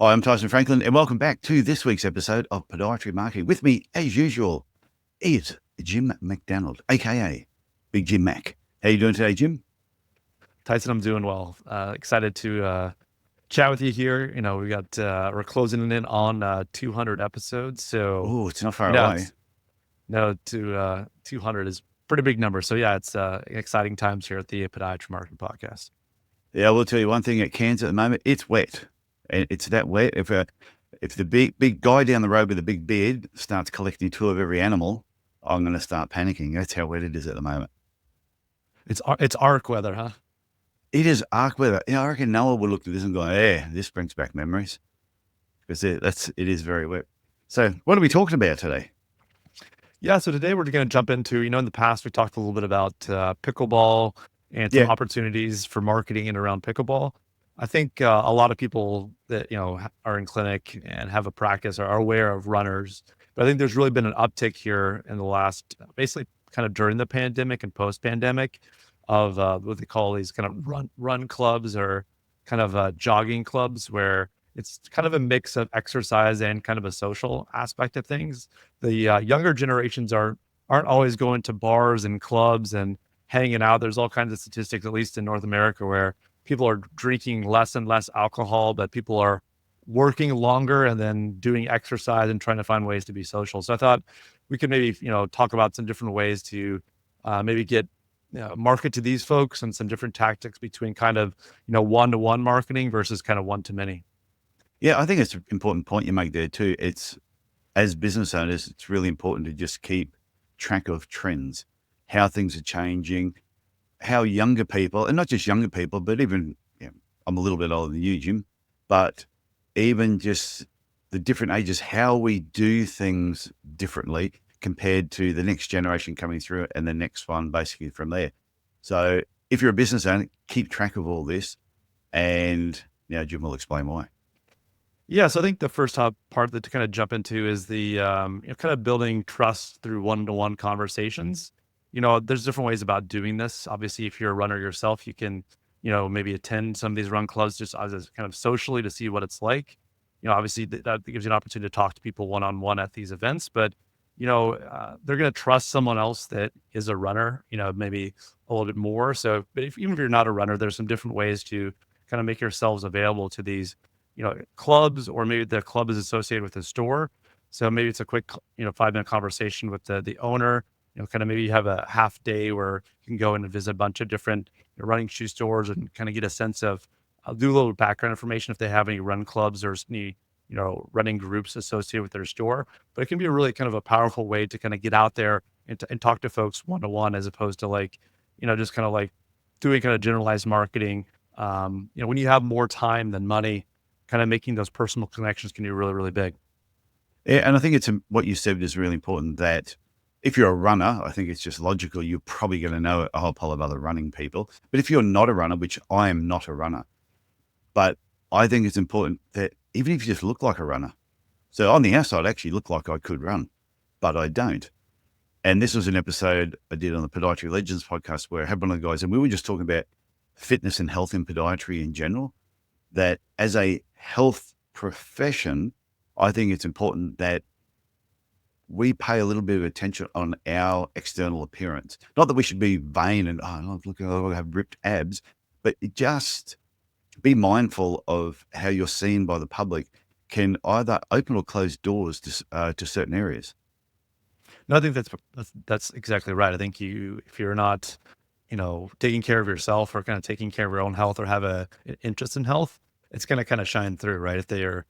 Hi, I'm Tyson Franklin, and welcome back to this week's episode of Podiatry Marketing. With me, as usual, is Jim McDannald, aka Big Jim Mac. How you doing today, Jim? Tyson, I'm doing well. Excited to chat with you here. We're closing in on 200 episodes. So, Oh, it's not far you know, away. it's, no, to 200 is pretty big number. So yeah, it's exciting times here at the Podiatry Marketing Podcast. Yeah, I will tell you one thing. At Cairns at the moment, it's wet, and it's that wet. If the big guy down the road with the big beard starts collecting two of every animal, I'm going to start panicking. That's how wet it is at the moment. It's arc weather, huh? It is arc weather. I reckon Noah would look at this and go, "Yeah, this brings back memories," because it is very wet. So, what are we talking about today? Yeah. So today we're going to jump into, in the past we talked a little bit about pickleball and some Yeah. opportunities for marketing and around pickleball. I think a lot of people that are in clinic and have a practice are aware of runners, but I think there's really been an uptick here in the last, basically, kind of during the pandemic and post pandemic, of what they call these kind of run clubs or kind of jogging clubs, where it's kind of a mix of exercise and kind of a social aspect of things. The younger generations aren't always going to bars and clubs and hanging out. There's all kinds of statistics, at least in North America, where people are drinking less and less alcohol, but people are working longer and then doing exercise and trying to find ways to be social. So I thought we could maybe, talk about some different ways to maybe get market to these folks and some different tactics between kind of, one-to-one marketing versus kind of one-to-many. Yeah, I think it's an important point you make there too. It's as business owners, it's really important to just keep track of trends, how things are changing, how younger people, and not just younger people, but even I'm a little bit older than you, Jim, but even just the different ages, how we do things differently compared to the next generation coming through and the next one basically from there. So if you're a business owner, keep track of all this, and Jim will explain why. Yeah, so I think the first top part that to kind of jump into is the kind of building trust through one-to-one conversations. There's different ways about doing this. Obviously, if you're a runner yourself, you can, maybe attend some of these run clubs just as a kind of socially to see what it's like. Obviously that gives you an opportunity to talk to people one-on-one at these events, but they're going to trust someone else that is a runner, maybe a little bit more. So, but even if you're not a runner, there's some different ways to kind of make yourselves available to these clubs, or maybe the club is associated with the store. So maybe it's a quick, 5-minute conversation with the owner, kind of maybe you have a half day where you can go in and visit a bunch of different running shoe stores and kind of get a sense of, do a little background information if they have any run clubs or any, running groups associated with their store. But it can be a really kind of a powerful way to kind of get out there and talk to folks one-to-one, as opposed to like, just kind of like doing kind of generalized marketing. When you have more time than money, kind of making those personal connections can be really, really big. Yeah, and I think what you said is really important, that if you're a runner, I think it's just logical, you're probably going to know a whole pile of other running people. But if you're not a runner, which I am not a runner, but I think it's important that even if you just look like a runner, so on the outside, I actually look like I could run, but I don't. And this was an episode I did on the Podiatry Legends podcast where I had one of the guys, and we were just talking about fitness and health in podiatry in general, that as a health profession, I think it's important that we pay a little bit of attention on our external appearance. Not that we should be vain and, look, I have ripped abs, but just be mindful of how you're seen by the public can either open or close doors to certain areas. No, I think that's exactly right. I think if you're not, taking care of yourself or kind of taking care of your own health or have an interest in health, it's going to kind of shine through, right? If they are,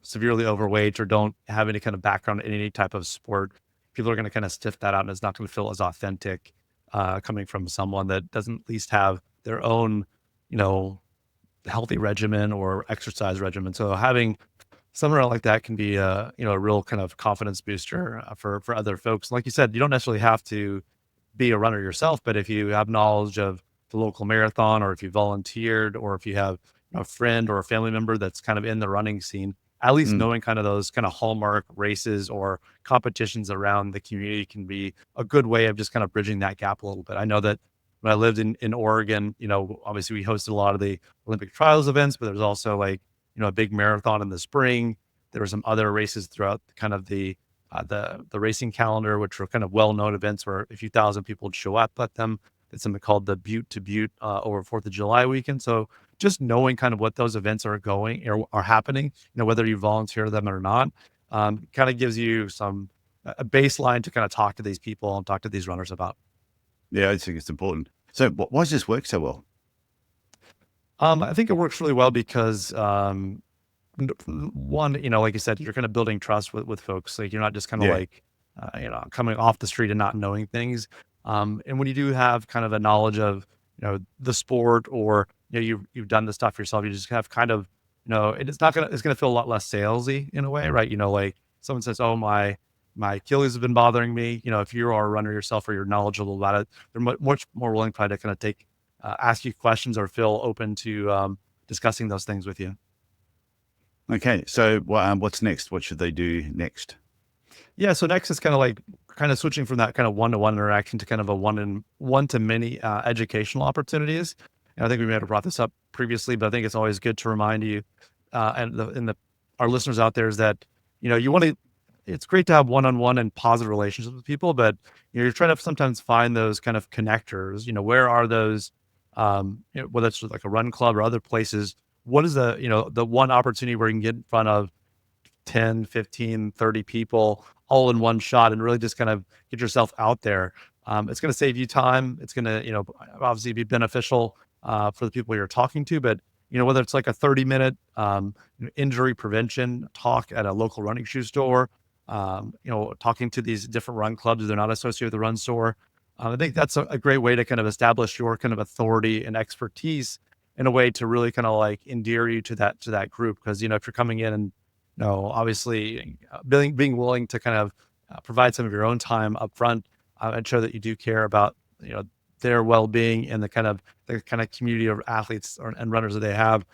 severely overweight or don't have any kind of background in any type of sport, people are going to kind of sniff that out, and it's not going to feel as authentic coming from someone that doesn't at least have their own, you know, healthy regimen or exercise regimen. So having somewhere like that can be a real kind of confidence booster for other folks. Like you said, you don't necessarily have to be a runner yourself, but if you have knowledge of the local marathon, or if you volunteered, or if you have a friend or a family member that's kind of in the running scene, at least Mm. knowing kind of those kind of hallmark races or competitions around the community can be a good way of just kind of bridging that gap a little bit. I know that when I lived in Oregon, obviously we hosted a lot of the Olympic trials events, but there's also like a big marathon in the spring. There were some other races throughout kind of the racing calendar, which were kind of well-known events where a few thousand people would show up at them. It's something called the Butte to Butte over 4th of July weekend. So just knowing kind of what those events are going or are happening, whether you volunteer them or not, kind of gives you a baseline to kind of talk to these people and talk to these runners about. Yeah, I think it's important. So why does this work so well? I think it works really well because one, like you said, you're kind of building trust with folks. Like you're not just kind of Yeah. like, coming off the street and not knowing things. And when you do have kind of a knowledge of, the sport or, you've done the stuff yourself, you just have kind of, it's going to feel a lot less salesy in a way, right? Like someone says, oh, my Achilles have been bothering me. If you are a runner yourself or you're knowledgeable about it, they're much more willing probably to kind of ask you questions or feel open to discussing those things with you. Okay. So what's next? What should they do next? Yeah. So next is kind of switching from that kind of one-to-one interaction to kind of a one-to-many educational opportunities. And I think we may have brought this up previously, but I think it's always good to remind you our listeners out there is that, it's great to have one-on-one and positive relationships with people, but you're trying to sometimes find those kind of connectors. Where are those, whether it's like a run club or other places, what is the one opportunity where you can get in front of 10, 15, 30 people all in one shot and really just kind of get yourself out there. It's going to save you time. It's going to, obviously be beneficial for the people you're talking to, but whether it's like a 30-minute injury prevention talk at a local running shoe store, talking to these different run clubs, they're not associated with the run store. I think that's a great way to kind of establish your kind of authority and expertise in a way to really kind of like endear you to that group. Cause if you're coming in and, obviously being willing to kind of provide some of your own time up front and show that you do care about, their well-being and the kind of community of athletes and runners that they have.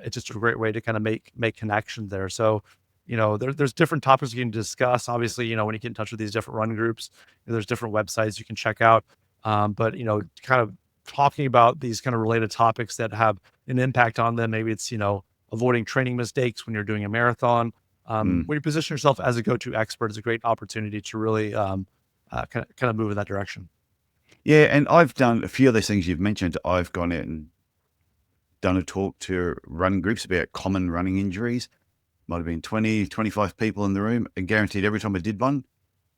It's just a great way to kind of make connections there. So, there's different topics you can discuss. Obviously, when you get in touch with these different run groups, there's different websites you can check out. But, kind of talking about these kind of related topics that have an impact on them. Maybe it's, avoiding training mistakes when you're doing a marathon. When you position yourself as a go-to expert, it's a great opportunity to really kind of move in that direction. Yeah. And I've done a few of those things you've mentioned. I've gone out and done a talk to run groups about common running injuries. Might have been 20, 25 people in the room, and guaranteed every time I did one,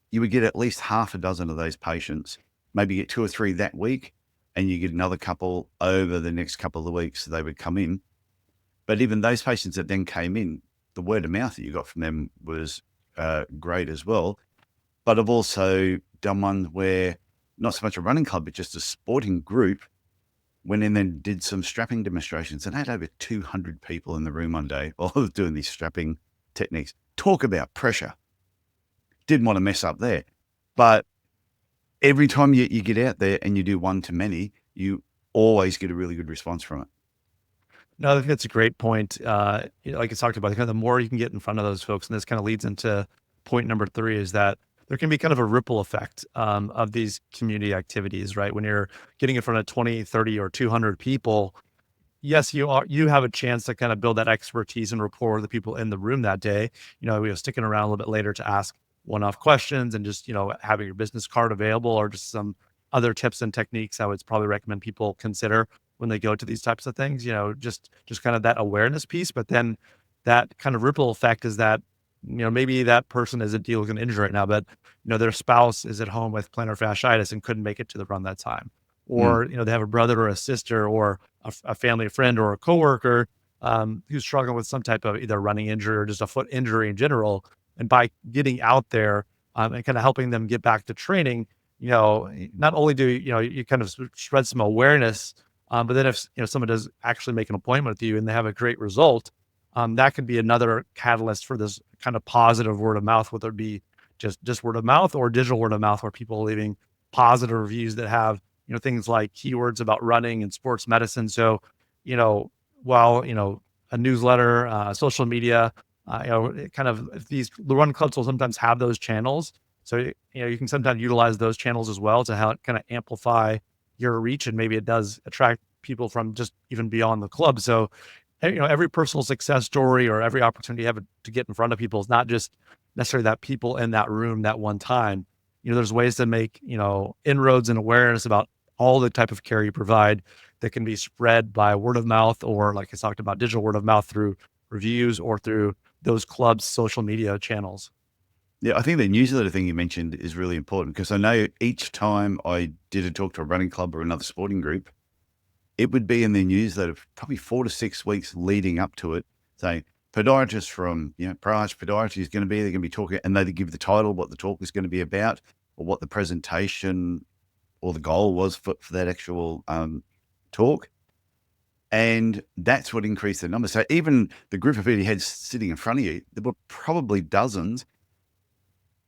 you would get at least half a dozen of those patients, maybe get 2 or 3 that week, and you get another couple over the next couple of weeks. They would come in. But even those patients that then came in, the word of mouth that you got from them was great as well. But I've also done one where not so much a running club, but just a sporting group went in and did some strapping demonstrations and had over 200 people in the room one day while I was doing these strapping techniques. Talk about pressure. Didn't want to mess up there. But every time you get out there and you do one-to-many, you always get a really good response from it. No, I think that's a great point. Like you talked about, kind of the more you can get in front of those folks, and this kind of leads into point number 3 is that there can be kind of a ripple effect of these community activities, right? When you're getting in front of 20, 30, or 200 people, yes, you have a chance to kind of build that expertise and rapport with the people in the room that day. We were sticking around a little bit later to ask one-off questions and just, having your business card available or just some other tips and techniques I would probably recommend people consider when they go to these types of things, just kind of that awareness piece. But then that kind of ripple effect is that, maybe that person isn't dealing with an injury right now, but, their spouse is at home with plantar fasciitis and couldn't make it to the run that time. Or, they have a brother or a sister or a family friend or a coworker who's struggling with some type of either running injury or just a foot injury in general. And by getting out there and kind of helping them get back to training, not only do, you kind of spread some awareness, but then if, someone does actually make an appointment with you and they have a great result, that could be another catalyst for this kind of positive word of mouth, whether it be just word of mouth or digital word of mouth, where people are leaving positive reviews that have, things like keywords about running and sports medicine. So, while, a newsletter, social media, the run clubs will sometimes have those channels. So, you can sometimes utilize those channels as well to help kind of amplify your reach. And maybe it does attract people from just even beyond the club. So every personal success story or every opportunity you have to get in front of people is not just necessarily that people in that room that one time. There's ways to make, inroads and awareness about all the type of care you provide that can be spread by word of mouth, or like I talked about, digital word of mouth through reviews or through those clubs' social media channels. Yeah, I think the newsletter thing you mentioned is really important, because I know each time I did a talk to a running club or another sporting group, it would be in their newsletter probably 4 to 6 weeks leading up to it, saying podiatrist from, Price Podiatry is going to be, they're going to be talking, and they give the title, what the talk is going to be about, or what the presentation or the goal was for that actual talk. And that's what increased the number. So even the group of people you had sitting in front of you, there were probably dozens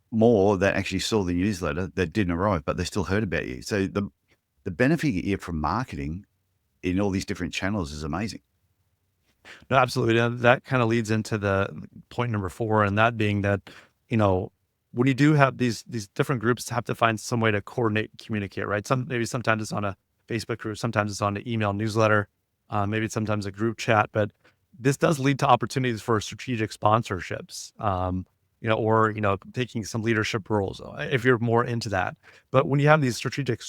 more that actually saw the newsletter that didn't arrive, but they still heard about you. So the benefit you get from marketing in all these different channels is amazing. No, absolutely. And that kind of leads into the point number 4, and that being that, when you do have these different groups have to find some way to coordinate, communicate, right? Sometimes it's on a Facebook group, sometimes it's on an email newsletter, maybe it's sometimes a group chat, but this does lead to opportunities for strategic sponsorships, or, taking some leadership roles if you're more into that. But when you have these strategic,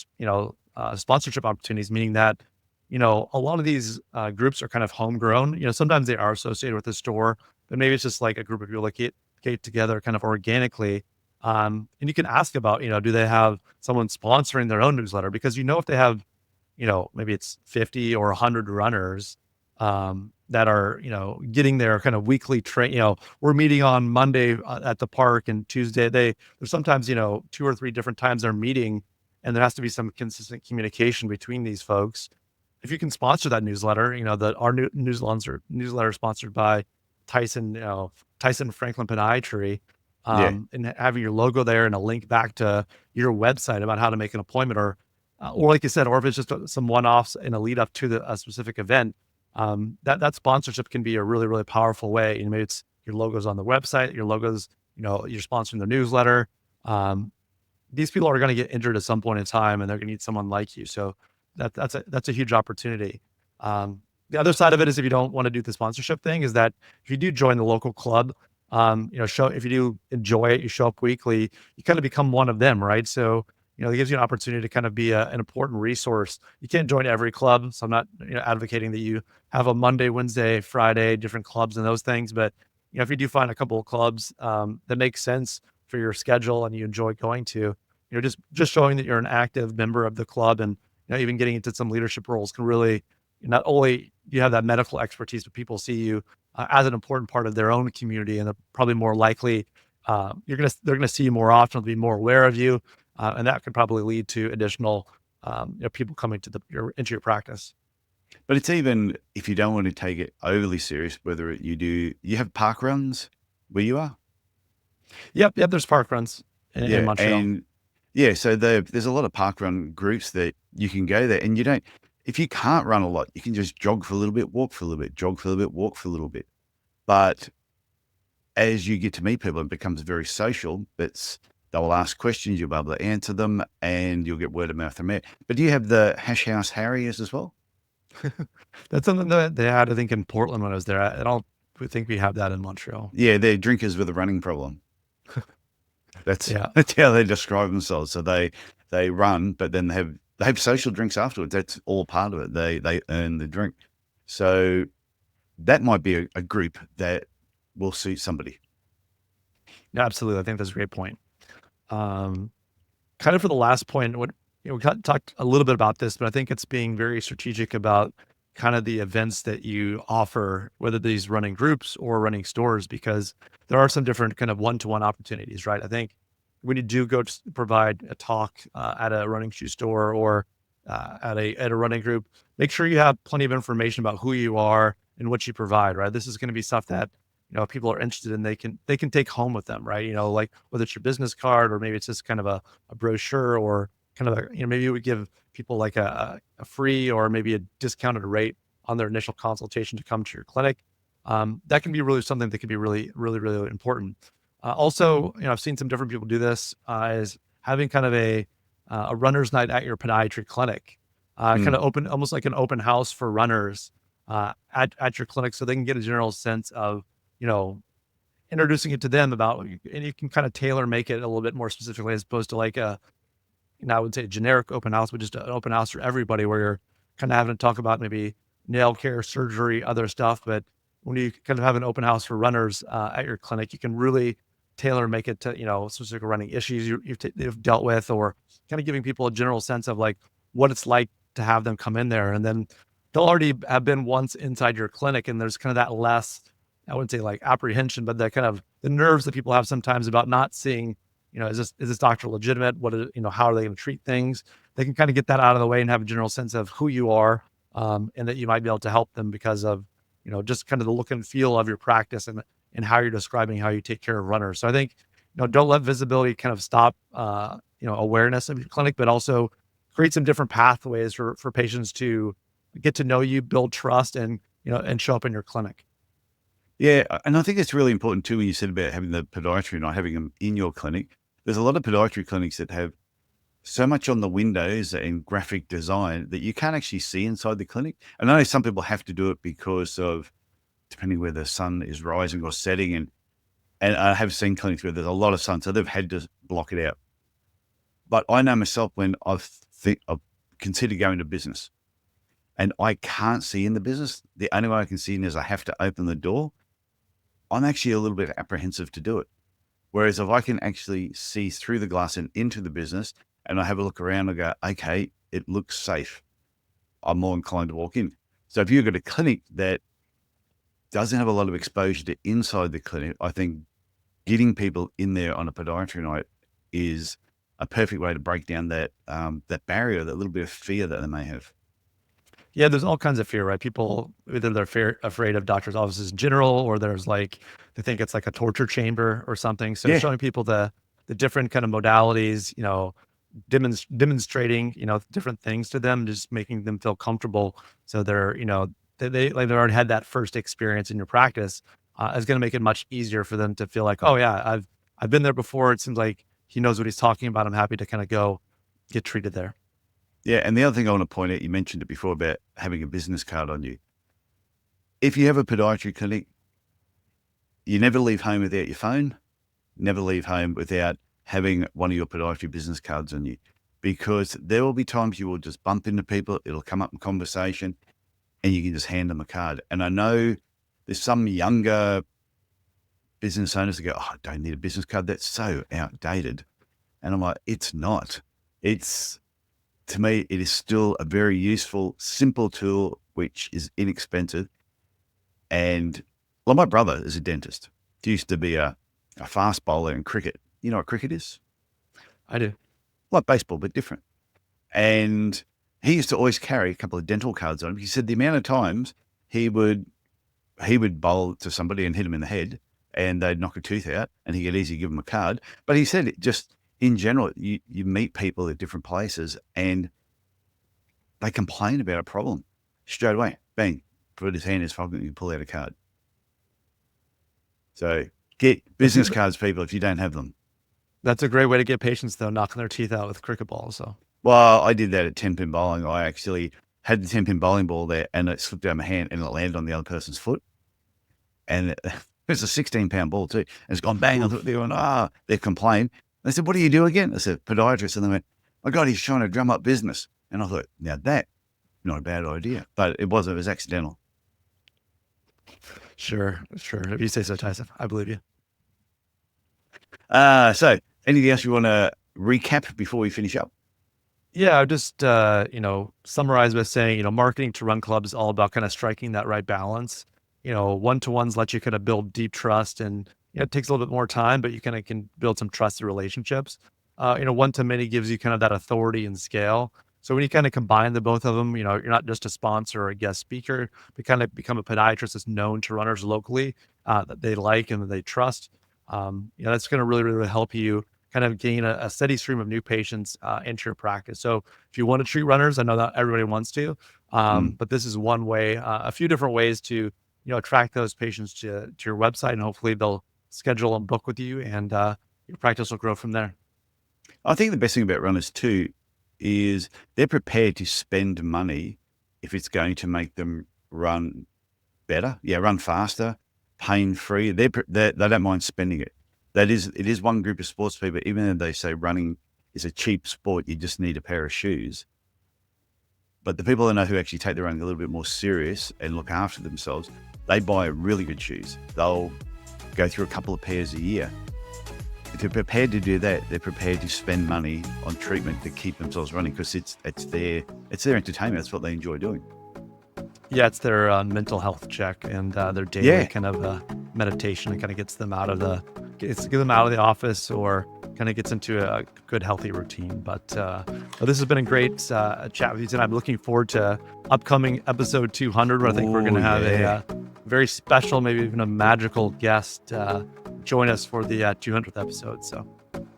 sponsorship opportunities, meaning that, a lot of these groups are kind of homegrown. Sometimes they are associated with the store, but maybe it's just like a group of people that get together kind of organically. And you can ask about, do they have someone sponsoring their own newsletter? Because, if they have, maybe it's 50 or 100 runners that are, getting their kind of weekly train, we're meeting on Monday at the park, and Tuesday, there's sometimes, 2 or 3 different times they're meeting, and there has to be some consistent communication between these folks. If you can sponsor that newsletter, our newsletter sponsored by Tyson, Tyson Franklin Podiatry, Yeah. and having your logo there and a link back to your website about how to make an appointment, or like you said, or if it's just some one-offs in a lead up to a specific event, that sponsorship can be a really, really powerful way. Maybe it's your logos on the website, your logos, you're sponsoring the newsletter. These people are going to get injured at some point in time, and they're going to need someone like you. So that's a huge opportunity. The other side of it is, if you don't want to do the sponsorship thing, is that if you do join the local club, if you do enjoy it, you show up weekly, you kind of become one of them, right? So, it gives you an opportunity to kind of be an important resource. You can't join every club, so I'm not, advocating that you have a Monday, Wednesday, Friday, different clubs and those things. But, if you do find a couple of clubs that make sense for your schedule and you enjoy going to, just showing that you're an active member of the club, and even getting into some leadership roles can really, not only do you have that medical expertise, but people see you as an important part of their own community, and they're probably more likely they're gonna see you more often, they'll be more aware of you, and that could probably lead to additional people coming to into your practice. But it's even if you don't want to take it overly serious, whether you have park runs where you are? Yep, yep. There's park runs in Yeah. Montreal. And yeah, so there's a lot of park run groups that you can go there, and if you can't run a lot, you can just jog for a little bit, walk for a little bit, jog for a little bit, walk for a little bit. But as you get to meet people, it becomes very social. They will ask questions, you'll be able to answer them, and you'll get word of mouth from there. But do you have the Hash House Harriers as well? That's something that they had, I think, in Portland when I was there. I don't think we have that in Montreal. Yeah, they're drinkers with a running problem. That's Yeah. that's how they describe themselves. So they run, but then they have social drinks afterwards. That's all part of it. They earn the drink. So that might be a group that will suit somebody. Yeah, absolutely. I think that's a great point. Um, Kind of for the last point, we talked a little bit about this, but I think it's being very strategic about kind of the events that you offer, whether these running groups or running stores, because there are some different kind of one-to-one opportunities, right? I think when you do go to provide a talk at a running shoe store, or at a running group, make sure you have plenty of information about who you are and what you provide, right? This is going to be stuff that people are interested in. They can take home with them, right? Like whether it's your business card, or maybe it's just kind of a brochure, or kind of maybe you would give people like a free or maybe a discounted rate on their initial consultation to come to your clinic. That can be really something that can be really, really, really important. Also, I've seen some different people do this, is having kind of a runner's night at your podiatry clinic, kind Mm. of open, almost like an open house for runners, at your clinic so they can get a general sense of, you know, introducing it to them about, and you can kind of tailor make it a little bit more specifically as opposed to like a, I would say a generic open house, but just an open house for everybody where you're kind of having to talk about maybe nail care, surgery, other stuff. But when you kind of have an open house for runners at your clinic, you can really tailor make it to, specific running issues you've dealt with, or kind of giving people a general sense of like what it's like to have them come in there. And then they'll already have been once inside your clinic, and there's kind of that less, I wouldn't say like apprehension, but that kind of the nerves that people have sometimes about not seeing, is this doctor legitimate? How are they going to treat things? They can kind of get that out of the way and have a general sense of who you are, and that you might be able to help them because of, just kind of the look and feel of your practice and how you're describing how you take care of runners. So I think, don't let visibility kind of stop, awareness of your clinic, but also create some different pathways for patients to get to know you, build trust, and show up in your clinic. Yeah, and I think it's really important too when you said about having the podiatry, not having them in your clinic. There's a lot of podiatry clinics that have so much on the windows and graphic design that you can't actually see inside the clinic. And I know some people have to do it because of depending where the sun is rising or setting, and I have seen clinics where there's a lot of sun, so they've had to block it out. But I know myself when I've considered going to business and I can't see in the business, the only way I can see in is I have to open the door. I'm actually a little bit apprehensive to do it. Whereas if I can actually see through the glass and into the business and I have a look around and go, okay, it looks safe, I'm more inclined to walk in. So if you've got a clinic that doesn't have a lot of exposure to inside the clinic, I think getting people in there on a podiatry night is a perfect way to break down that barrier, that little bit of fear that they may have. Yeah, there's all kinds of fear, right? People either they're afraid of doctors' offices in general, or there's like they think it's like a torture chamber or something. So Yeah, showing people the different kind of modalities, demonstrating, different things to them, just making them feel comfortable. So they're, they already had that first experience in your practice, is going to make it much easier for them to feel like, oh yeah, I've been there before. It seems like he knows what he's talking about. I'm happy to kind of go get treated there. yeah. And the other thing I want to point out, you mentioned it before about having a business card on you. If you have a podiatry clinic, you never leave home without your phone, never leave home without having one of your podiatry business cards on you, because there will be times you will just bump into people, it'll come up in conversation, and you can just hand them a card. And I know there's some younger business owners that go, oh, I don't need a business card. That's so outdated. And I'm like, it's not. It's, to me, it is still a very useful, simple tool, which is inexpensive. And well, my brother is a dentist. He used to be a fast bowler in cricket. You know what cricket is? I do. Like baseball, but different. And he used to always carry a couple of dental cards on him. He said the amount of times he would bowl to somebody and hit him in the head and they'd knock a tooth out and he could easily give them a card. But he said it just in general, you meet people at different places and they complain about a problem straight away. Bang, put his hand in his pocket and you pull out a card. So get business cards, people, if you don't have them. That's a great way to get patients though, knocking their teeth out with cricket balls. So Well, I did that at 10-pin bowling. I actually had the 10-pin bowling ball there and it slipped out of my hand and it landed on the other person's foot. And it was a 16-pound ball too. And it's gone bang. I thought they went, they complained. They said, what do you do again? I said, podiatrist. And they went, my God, he's trying to drum up business. And I thought, now that, not a bad idea. But it was accidental. sure. If you say so, Tyson, I believe you. So anything else you want to recap before we finish up? Yeah, I just summarize by saying, marketing to run clubs is all about kind of striking that right balance. One-to-ones let you kind of build deep trust, and it takes a little bit more time, but you kind of can build some trusted relationships. One-to-many gives you kind of that authority and scale. So when you kind of combine the both of them, you're not just a sponsor or a guest speaker, but kind of become a podiatrist that's known to runners locally, that they like and that they trust. That's going to really, really help you kind of gain a steady stream of new patients into your practice. So if you want to treat runners, I know that everybody wants to, but this is one way, a few different ways to, attract those patients to your website, and hopefully they'll schedule and book with you, and your practice will grow from there. I think the best thing about runners too is they're prepared to spend money if it's going to make them run better. Yeah, run faster, pain-free. They don't mind spending it. It is one group of sports people, even though they say running is a cheap sport, you just need a pair of shoes. But the people I know who actually take their running a little bit more serious and look after themselves, they buy really good shoes. They'll go through a couple of pairs a year. If they're prepared to do that, they're prepared to spend money on treatment to keep themselves running, because it's their entertainment. That's what they enjoy doing. Yeah, it's their mental health check and their daily kind of meditation, and kind of gets them out of the office, or kind of gets into a good healthy routine. But this has been a great chat with you tonight. I'm looking forward to upcoming episode 200, where I think we're going to have a very special, maybe even a magical guest join us for the 200th episode. So.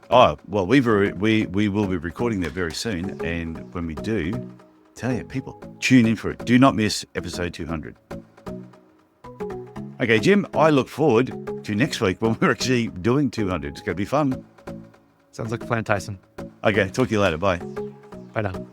Oh, well, we will be recording that very soon, and when we do, tell you, people, tune in for it. Do not miss episode 200. Okay, Jim, I look forward to next week when we're actually doing 200. It's going to be fun. Sounds like a plan, Tyson. Okay, talk to you later. Bye. Bye now.